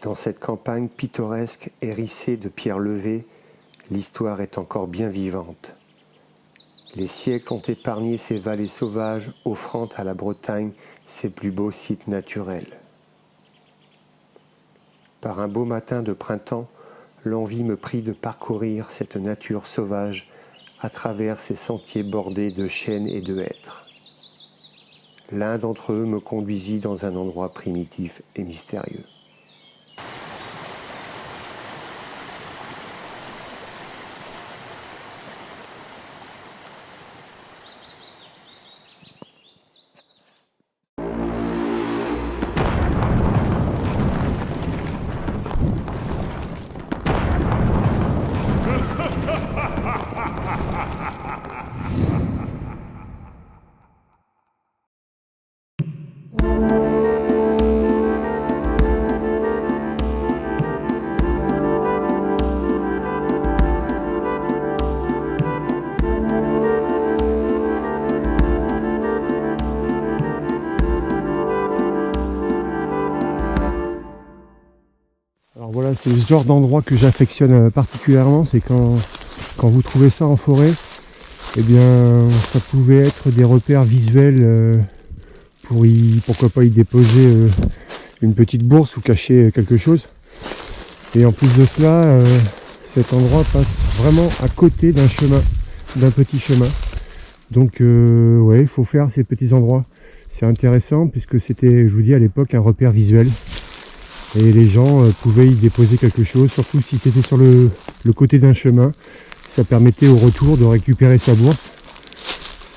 Dans cette campagne pittoresque hérissée de pierres levées, l'histoire est encore bien vivante. Les siècles ont épargné ces vallées sauvages, offrant à la Bretagne ses plus beaux sites naturels. Par un beau matin de printemps, l'envie me prit de parcourir cette nature sauvage à travers ces sentiers bordés de chênes et de hêtres. L'un d'entre eux me conduisit dans un endroit primitif et mystérieux. Alors voilà, c'est ce genre d'endroit que j'affectionne particulièrement, c'est quand vous trouvez ça en forêt, eh bien ça pouvait être des repères visuels pourquoi pas y déposer une petite bourse ou cacher quelque chose. Et en plus de cela, cet endroit passe vraiment à côté d'un chemin, d'un petit chemin. Donc ouais, il faut faire ces petits endroits. C'est intéressant puisque c'était, je vous dis, à l'époque un repère visuel. Et les gens pouvaient y déposer quelque chose, surtout si c'était sur le côté d'un chemin. Ça permettait au retour de récupérer sa bourse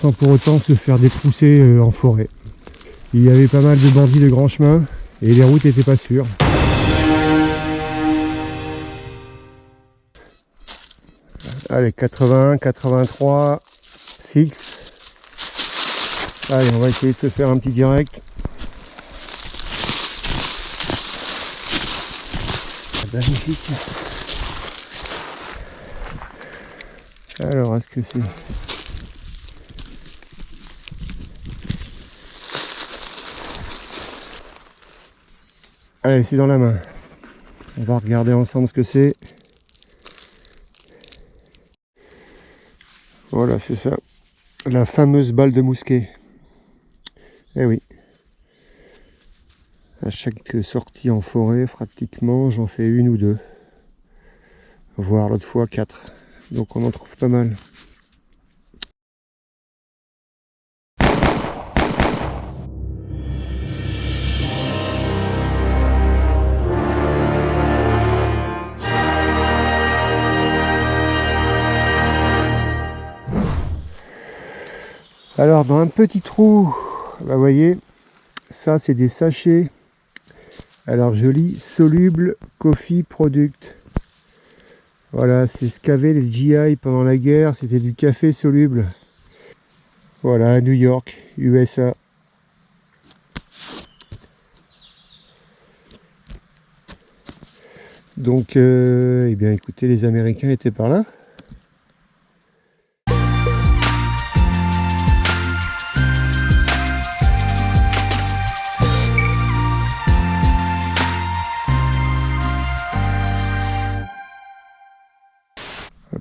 sans pour autant se faire détrousser en forêt. Il y avait pas mal de bandits de grand chemin et les routes n'étaient pas sûres. Allez, 81, 83, fixe. Allez, on va essayer de se faire un petit direct. Magnifique. Alors, est-ce que c'est... Allez, c'est dans la main. On va regarder ensemble ce que c'est. Voilà, c'est ça. La fameuse balle de mousquet. Eh oui. À chaque sortie en forêt, pratiquement, j'en fais une ou deux. Voire l'autre fois 4. Donc on en trouve pas mal. Alors dans un petit trou, vous voyez, ça c'est des sachets. Alors je lis Soluble Coffee Product. Voilà, c'est ce qu'avaient les GI pendant la guerre, c'était du café soluble. Voilà, New York, USA. Donc, eh bien écoutez, les Américains étaient par là.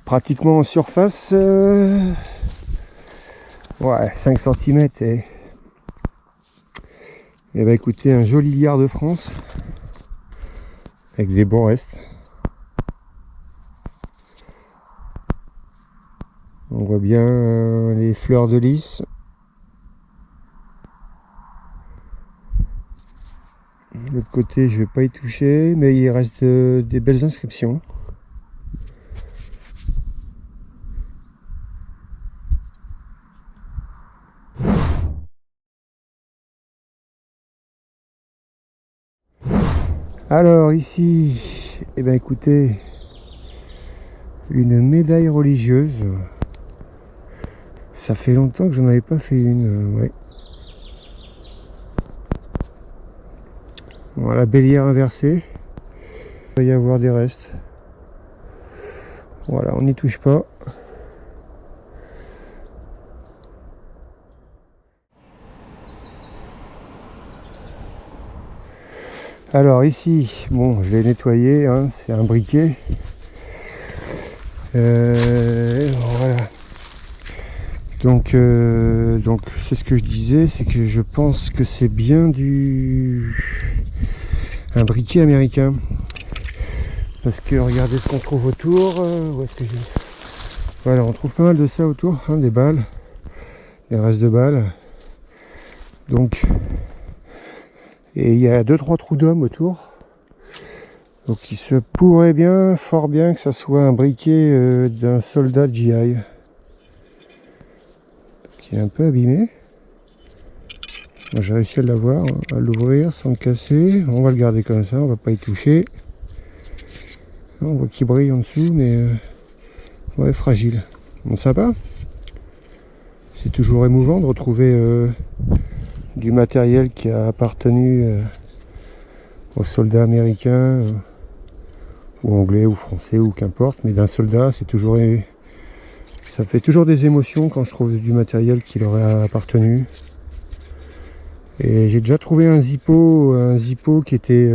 Pratiquement en surface, ouais, 5 cm. Et bah écoutez, un joli liard de France avec des bons restes. On voit bien les fleurs de lys. De l'autre côté, je vais pas y toucher, mais il reste des belles inscriptions. Alors ici, eh bien écoutez, une médaille religieuse. Ça fait longtemps que j'en avais pas fait une, ouais. Voilà, bélière inversée. Il va y avoir des restes. Voilà, on n'y touche pas. Alors ici, bon, je l'ai nettoyé, hein, c'est un briquet. Voilà. Donc c'est ce que je disais, c'est que je pense que c'est bien un briquet américain. Parce que regardez ce qu'on trouve autour. Où est-ce que j'ai... Voilà, on trouve pas mal de ça autour, hein, des balles, des restes de balles. Donc, et il y a 2-3 trous d'hommes autour. Donc il se pourrait bien, fort bien, que ça soit un briquet d'un soldat GI. Qui est un peu abîmé. J'ai réussi à l'avoir, à l'ouvrir sans le casser. On va le garder comme ça, on va pas y toucher. On voit qu'il brille en dessous, mais ouais, fragile. Bon, sympa. C'est toujours émouvant de retrouver du matériel qui a appartenu aux soldats américains, ou anglais, ou français, ou qu'importe, mais d'un soldat, c'est toujours... Ça fait toujours des émotions quand je trouve du matériel qui leur a appartenu. Et j'ai déjà trouvé un Zippo qui était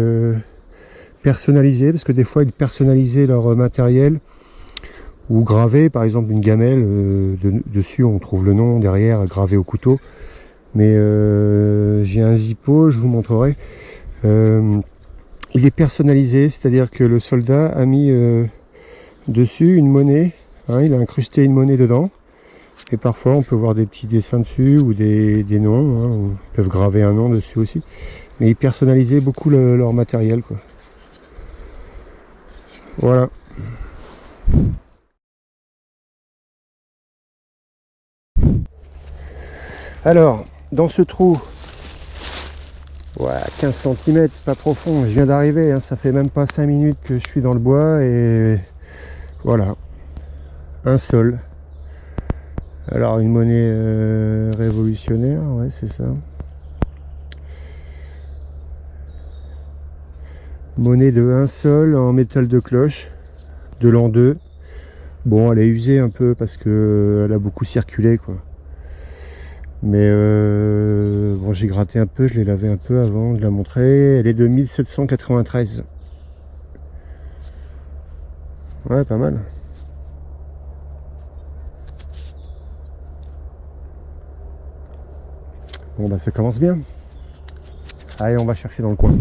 personnalisé, parce que des fois ils personnalisaient leur matériel, ou gravé, par exemple une gamelle, dessus on trouve le nom derrière gravé au couteau. Mais j'ai un Zippo, je vous montrerai. Il est personnalisé, c'est-à-dire que le soldat a mis dessus une monnaie, hein, il a incrusté une monnaie dedans. Et parfois on peut voir des petits dessins dessus ou des noms, hein, ou ils peuvent graver un nom dessus aussi. Mais ils personnalisaient beaucoup leur matériel, quoi. Voilà. Alors, dans ce trou, voilà, 15 cm, pas profond, je viens d'arriver, hein, ça fait même pas 5 minutes que je suis dans le bois et voilà, un sol. Alors une monnaie révolutionnaire, ouais c'est ça. Monnaie de 1 sol en métal de cloche, de l'an 2. Bon, elle est usée un peu parce que elle a beaucoup circulé, quoi. Mais bon, j'ai gratté un peu, je l'ai lavé un peu avant de la montrer. Elle est de 1793. Ouais, pas mal. Bon bah ça commence bien. Allez, on va chercher dans le coin.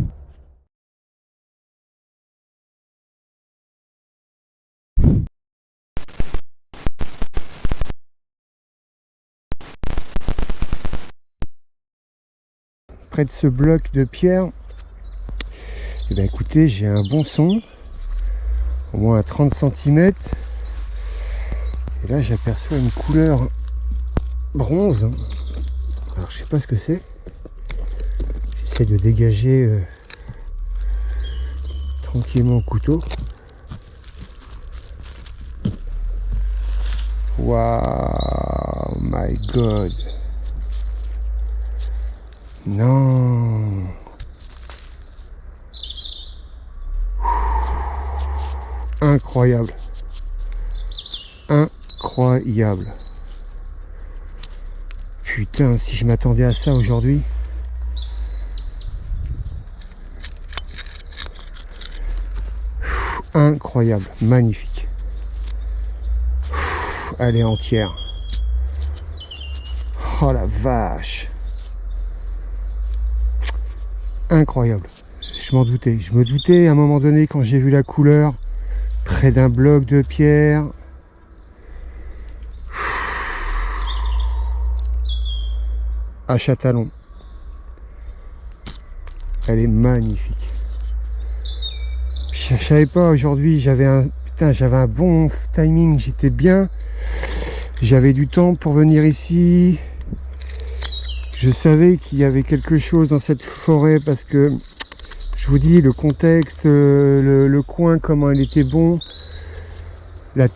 Près de ce bloc de pierre, eh bien, écoutez, j'ai un bon son, au moins à 30 cm. Et là j'aperçois une couleur bronze. Alors je sais pas ce que c'est. J'essaie de dégager tranquillement au couteau. Wow, my god. Non. Incroyable. Incroyable. Putain, si je m'attendais à ça aujourd'hui. Incroyable, magnifique. Elle est entière. Oh la vache. Incroyable. Je m'en doutais. Je me doutais à un moment donné quand j'ai vu la couleur près d'un bloc de pierre. À Châtallon. Elle est magnifique. Je savais pas, aujourd'hui j'avais un bon timing, j'étais bien. J'avais du temps pour venir ici. Je savais qu'il y avait quelque chose dans cette forêt parce que je vous dis le contexte, le coin, comment il était bon, la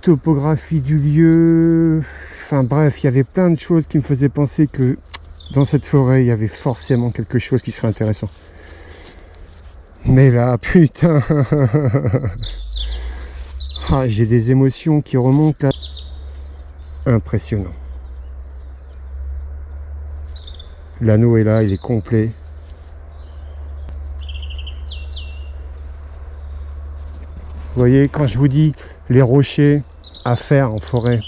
topographie du lieu, enfin bref, il y avait plein de choses qui me faisaient penser que dans cette forêt il y avait forcément quelque chose qui serait intéressant. Mais là, putain, ah, j'ai des émotions qui remontent là. Impressionnant. L'anneau est là, il est complet. Vous voyez, quand je vous dis les rochers à faire en forêt,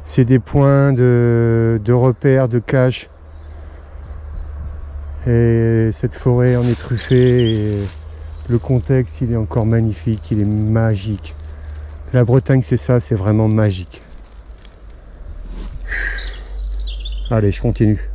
c'est des points de repère, de cache. Et cette forêt en est truffée et le contexte il est encore magnifique, il est magique. La Bretagne c'est ça, c'est vraiment magique. Allez, je continue.